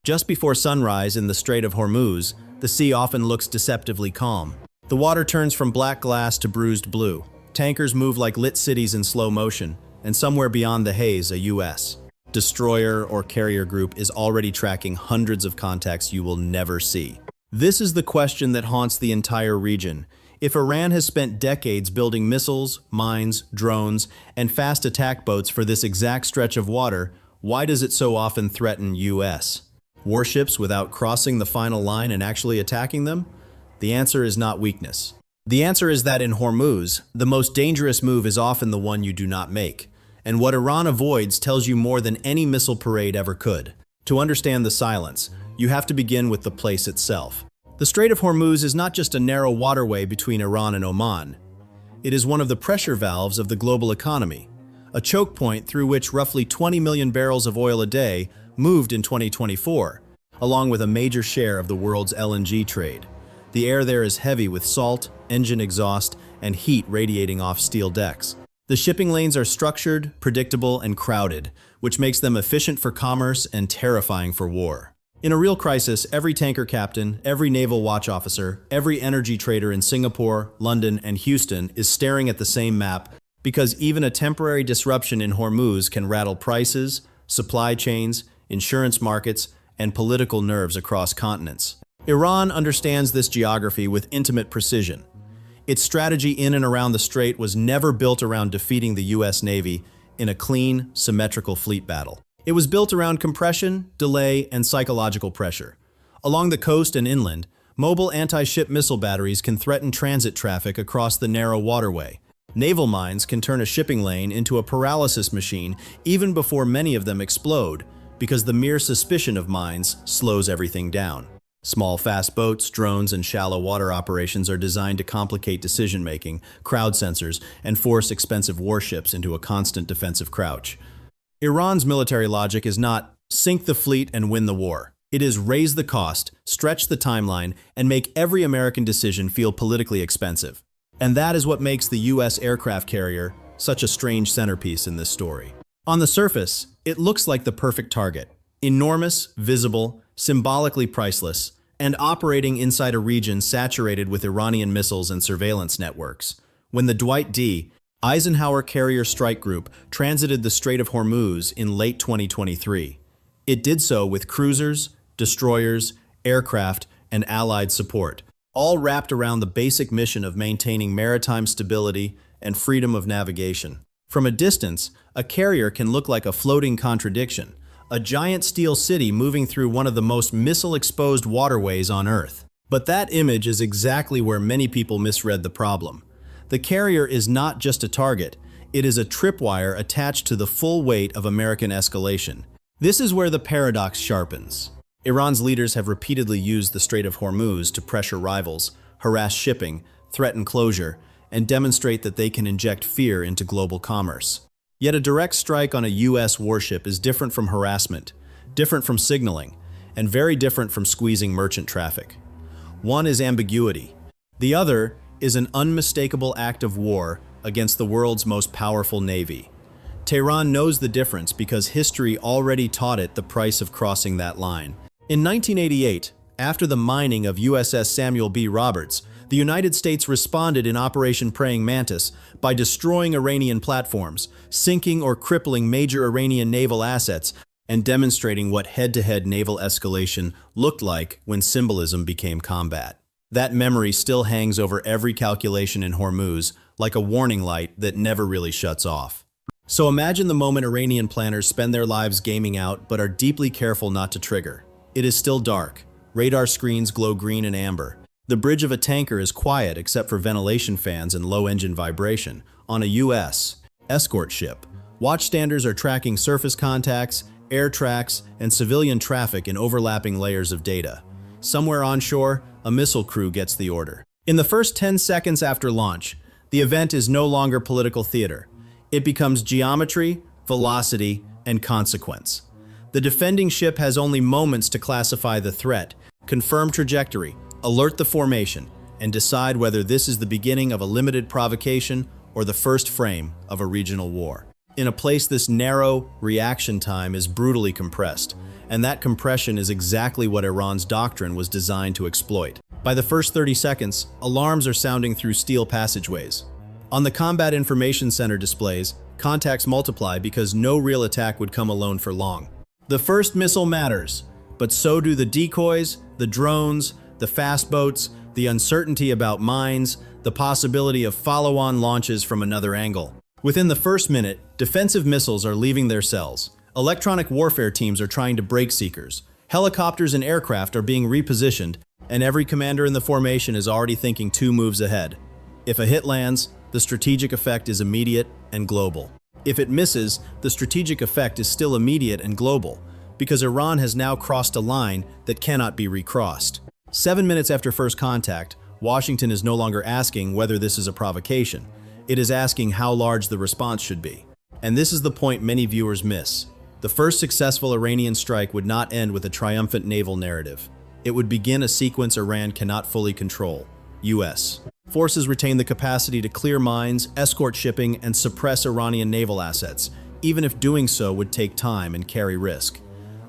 Just before sunrise in the Strait of Hormuz, the sea often looks deceptively calm. The water turns from black glass to bruised blue. Tankers move like lit cities in slow motion, and somewhere beyond the haze, a U.S. destroyer or carrier group is already tracking hundreds of contacts you will never see. This is the question that haunts the entire region. If Iran has spent decades building missiles, mines, drones, and fast attack boats for this exact stretch of water, why does it so often threaten U.S. warships without crossing the final line and actually attacking them? The answer is not weakness. The answer is that in Hormuz, the most dangerous move is often the one you do not make. And what Iran avoids tells you more than any missile parade ever could. To understand the silence, you have to begin with the place itself. The Strait of Hormuz is not just a narrow waterway between Iran and Oman. It is one of the pressure valves of the global economy, a choke point through which roughly 20 million barrels of oil a day moved in 2024, along with a major share of the world's LNG trade. The air there is heavy with salt, engine exhaust, and heat radiating off steel decks. The shipping lanes are structured, predictable, and crowded, which makes them efficient for commerce and terrifying for war. In a real crisis, every tanker captain, every naval watch officer, every energy trader in Singapore, London, and Houston is staring at the same map because even a temporary disruption in Hormuz can rattle prices, supply chains, insurance markets, and political nerves across continents. Iran understands this geography with intimate precision. Its strategy in and around the strait was never built around defeating the U.S. Navy in a clean, symmetrical fleet battle. It was built around compression, delay, and psychological pressure. Along the coast and inland, mobile anti-ship missile batteries can threaten transit traffic across the narrow waterway. Naval mines can turn a shipping lane into a paralysis machine even before many of them explode, because the mere suspicion of mines slows everything down. Small, fast boats, drones, and shallow water operations are designed to complicate decision-making, crowd sensors, and force expensive warships into a constant defensive crouch. Iran's military logic is not sink the fleet and win the war. It is raise the cost, stretch the timeline, and make every American decision feel politically expensive. And that is what makes the U.S. aircraft carrier such a strange centerpiece in this story. On the surface, it looks like the perfect target. Enormous, visible, symbolically priceless, and operating inside a region saturated with Iranian missiles and surveillance networks. When the Dwight D. Eisenhower Carrier Strike Group transited the Strait of Hormuz in late 2023, it did so with cruisers, destroyers, aircraft, and allied support, all wrapped around the basic mission of maintaining maritime stability and freedom of navigation. From a distance, a carrier can look like a floating contradiction, a giant steel city moving through one of the most missile-exposed waterways on Earth. But that image is exactly where many people misread the problem. The carrier is not just a target, it is a tripwire attached to the full weight of American escalation. This is where the paradox sharpens. Iran's leaders have repeatedly used the Strait of Hormuz to pressure rivals, harass shipping, threaten closure, and demonstrate that they can inject fear into global commerce. Yet a direct strike on a U.S. warship is different from harassment, different from signaling, and very different from squeezing merchant traffic. One is ambiguity. The other is an unmistakable act of war against the world's most powerful navy. Tehran knows the difference because history already taught it the price of crossing that line. In 1988, after the mining of USS Samuel B. Roberts, the United States responded in Operation Praying Mantis by destroying Iranian platforms, sinking or crippling major Iranian naval assets, and demonstrating what head-to-head naval escalation looked like when symbolism became combat. That memory still hangs over every calculation in Hormuz, like a warning light that never really shuts off. So imagine the moment Iranian planners spend their lives gaming out but are deeply careful not to trigger. It is still dark. Radar screens glow green and amber. The bridge of a tanker is quiet except for ventilation fans and low engine vibration. On a U.S. escort ship, watchstanders are tracking surface contacts, air tracks, and civilian traffic in overlapping layers of data. Somewhere onshore, a missile crew gets the order. In the first 10 seconds after launch, the event is no longer political theater. It becomes geometry, velocity, and consequence. The defending ship has only moments to classify the threat, confirm trajectory, alert the formation, and decide whether this is the beginning of a limited provocation or the first frame of a regional war. In a place this narrow, reaction time is brutally compressed, and that compression is exactly what Iran's doctrine was designed to exploit. By the first 30 seconds, alarms are sounding through steel passageways. On the Combat Information Center displays, contacts multiply because no real attack would come alone for long. The first missile matters, but so do the decoys, the drones, the fast boats, the uncertainty about mines, the possibility of follow-on launches from another angle. Within the first minute, defensive missiles are leaving their cells. Electronic warfare teams are trying to break seekers. Helicopters and aircraft are being repositioned, and every commander in the formation is already thinking 2 moves ahead. If a hit lands, the strategic effect is immediate and global. If it misses, the strategic effect is still immediate and global, because Iran has now crossed a line that cannot be recrossed. 7 minutes after first contact, Washington is no longer asking whether this is a provocation. It is asking how large the response should be. And this is the point many viewers miss. The first successful Iranian strike would not end with a triumphant naval narrative. It would begin a sequence Iran cannot fully control. U.S. forces retain the capacity to clear mines, escort shipping, and suppress Iranian naval assets, even if doing so would take time and carry risk.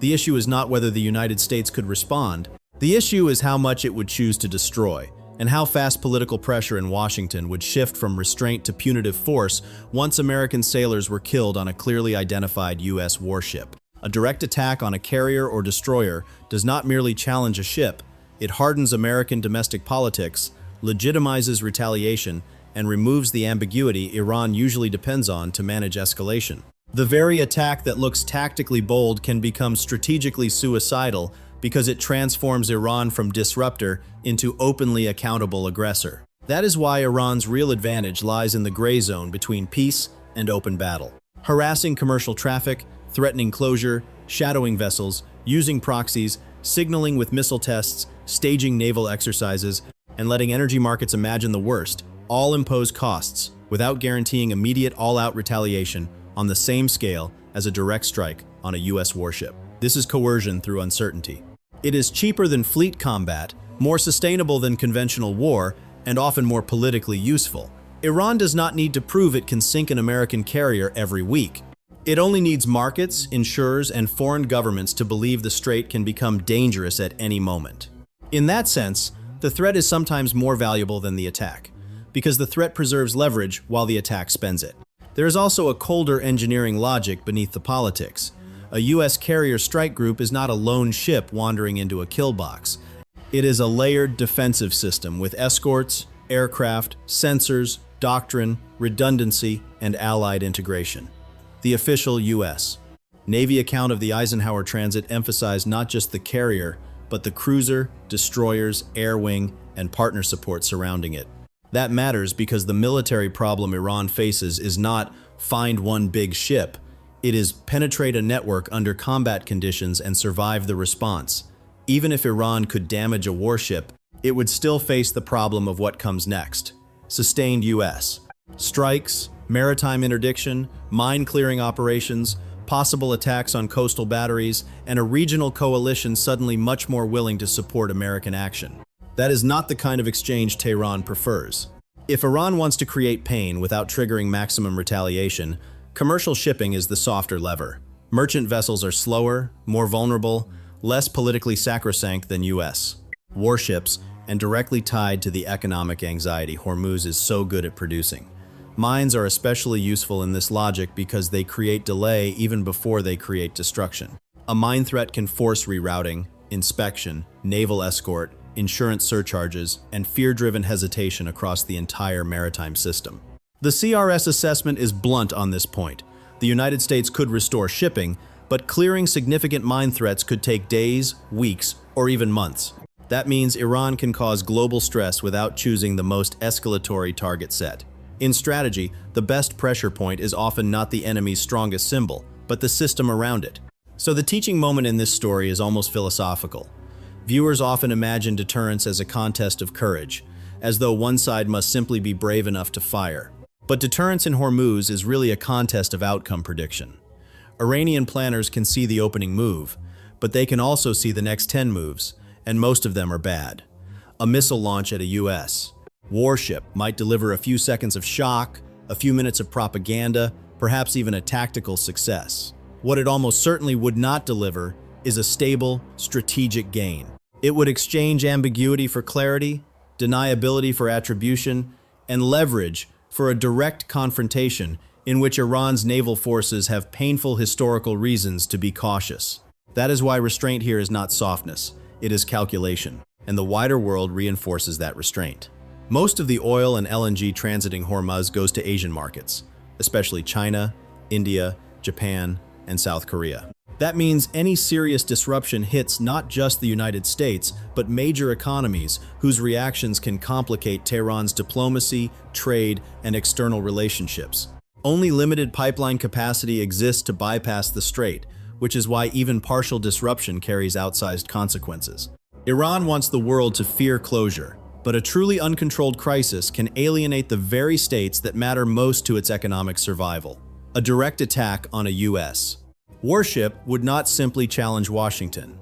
The issue is not whether the United States could respond. The issue is how much it would choose to destroy, and how fast political pressure in Washington would shift from restraint to punitive force once American sailors were killed on a clearly identified U.S. warship. A direct attack on a carrier or destroyer does not merely challenge a ship, it hardens American domestic politics, legitimizes retaliation, and removes the ambiguity Iran usually depends on to manage escalation. The very attack that looks tactically bold can become strategically suicidal because it transforms Iran from disruptor into openly accountable aggressor. That is why Iran's real advantage lies in the gray zone between peace and open battle. Harassing commercial traffic, threatening closure, shadowing vessels, using proxies, signaling with missile tests, staging naval exercises, and letting energy markets imagine the worst, all impose costs without guaranteeing immediate all-out retaliation on the same scale as a direct strike on a U.S. warship. This is coercion through uncertainty. It is cheaper than fleet combat, more sustainable than conventional war, and often more politically useful. Iran does not need to prove it can sink an American carrier every week. It only needs markets, insurers, and foreign governments to believe the strait can become dangerous at any moment. In that sense, the threat is sometimes more valuable than the attack, because the threat preserves leverage while the attack spends it. There is also a colder engineering logic beneath the politics. A U.S. carrier strike group is not a lone ship wandering into a kill box. It is a layered defensive system with escorts, aircraft, sensors, doctrine, redundancy, and allied integration. The official U.S. Navy account of the Eisenhower transit emphasized not just the carrier, but the cruiser, destroyers, air wing, and partner support surrounding it. That matters because the military problem Iran faces is not find one big ship. It is penetrate a network under combat conditions and survive the response. Even if Iran could damage a warship, it would still face the problem of what comes next. Sustained U.S. strikes, maritime interdiction, mine-clearing operations, possible attacks on coastal batteries, and a regional coalition suddenly much more willing to support American action. That is not the kind of exchange Tehran prefers. If Iran wants to create pain without triggering maximum retaliation, commercial shipping is the softer lever. Merchant vessels are slower, more vulnerable, less politically sacrosanct than U.S. warships, and directly tied to the economic anxiety Hormuz is so good at producing. Mines are especially useful in this logic because they create delay even before they create destruction. A mine threat can force rerouting, inspection, naval escort, insurance surcharges, and fear-driven hesitation across the entire maritime system. The CRS assessment is blunt on this point. The United States could restore shipping, but clearing significant mine threats could take days, weeks, or even months. That means Iran can cause global stress without choosing the most escalatory target set. In strategy, the best pressure point is often not the enemy's strongest symbol, but the system around it. So the teaching moment in this story is almost philosophical. Viewers often imagine deterrence as a contest of courage, as though one side must simply be brave enough to fire. But deterrence in Hormuz is really a contest of outcome prediction. Iranian planners can see the opening move, but they can also see the next 10 moves, and most of them are bad. A missile launch at a U.S. warship might deliver a few seconds of shock, a few minutes of propaganda, perhaps even a tactical success. What it almost certainly would not deliver is a stable, strategic gain. It would exchange ambiguity for clarity, deniability for attribution, and leverage for a direct confrontation in which Iran's naval forces have painful historical reasons to be cautious. That is why restraint here is not softness, it is calculation, and the wider world reinforces that restraint. Most of the oil and LNG transiting Hormuz goes to Asian markets, especially China, India, Japan, and South Korea. That means any serious disruption hits not just the United States, but major economies whose reactions can complicate Tehran's diplomacy, trade, and external relationships. Only limited pipeline capacity exists to bypass the strait, which is why even partial disruption carries outsized consequences. Iran wants the world to fear closure, but a truly uncontrolled crisis can alienate the very states that matter most to its economic survival. A direct attack on a U.S. warship would not simply challenge Washington.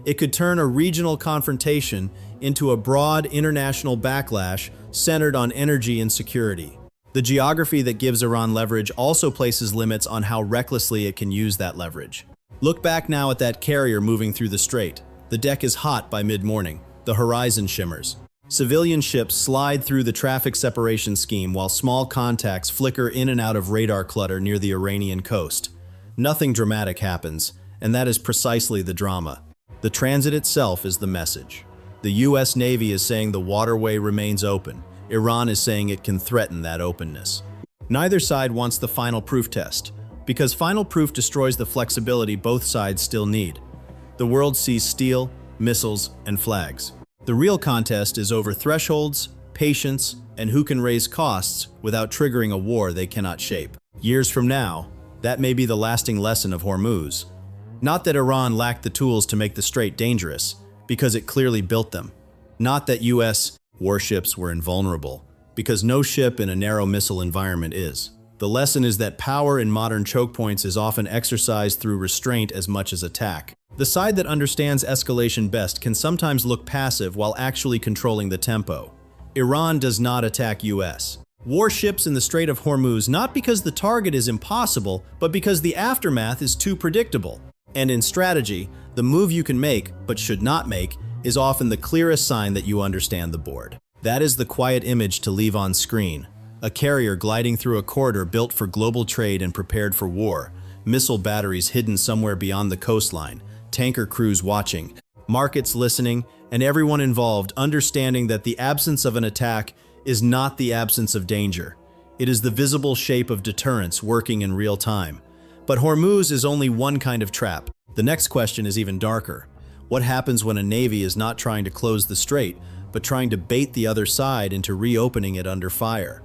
It could turn a regional confrontation into a broad international backlash centered on energy and security. The geography that gives Iran leverage also places limits on how recklessly it can use that leverage. Look back now at that carrier moving through the strait. The deck is hot by mid-morning. The horizon shimmers. Civilian ships slide through the traffic separation scheme while small contacts flicker in and out of radar clutter near the Iranian coast. Nothing dramatic happens, and that is precisely the drama. The transit itself is the message. The U.S. Navy is saying the waterway remains open. Iran is saying it can threaten that openness. Neither side wants the final proof test, because final proof destroys the flexibility both sides still need. The world sees steel, missiles, and flags. The real contest is over thresholds, patience, and who can raise costs without triggering a war they cannot shape. Years from now, that may be the lasting lesson of Hormuz. Not that Iran lacked the tools to make the strait dangerous, because it clearly built them. Not that U.S. warships were invulnerable, because no ship in a narrow missile environment is. The lesson is that power in modern chokepoints is often exercised through restraint as much as attack. The side that understands escalation best can sometimes look passive while actually controlling the tempo. Iran does not attack U.S. warships in the Strait of Hormuz not because the target is impossible, but because the aftermath is too predictable. And in strategy, the move you can make, but should not make, is often the clearest sign that you understand the board. That is the quiet image to leave on screen. A carrier gliding through a corridor built for global trade and prepared for war, missile batteries hidden somewhere beyond the coastline, tanker crews watching, markets listening, and everyone involved understanding that the absence of an attack is not the absence of danger. It is the visible shape of deterrence working in real time. But Hormuz is only one kind of trap. The next question is even darker. What happens when a navy is not trying to close the strait, but trying to bait the other side into reopening it under fire?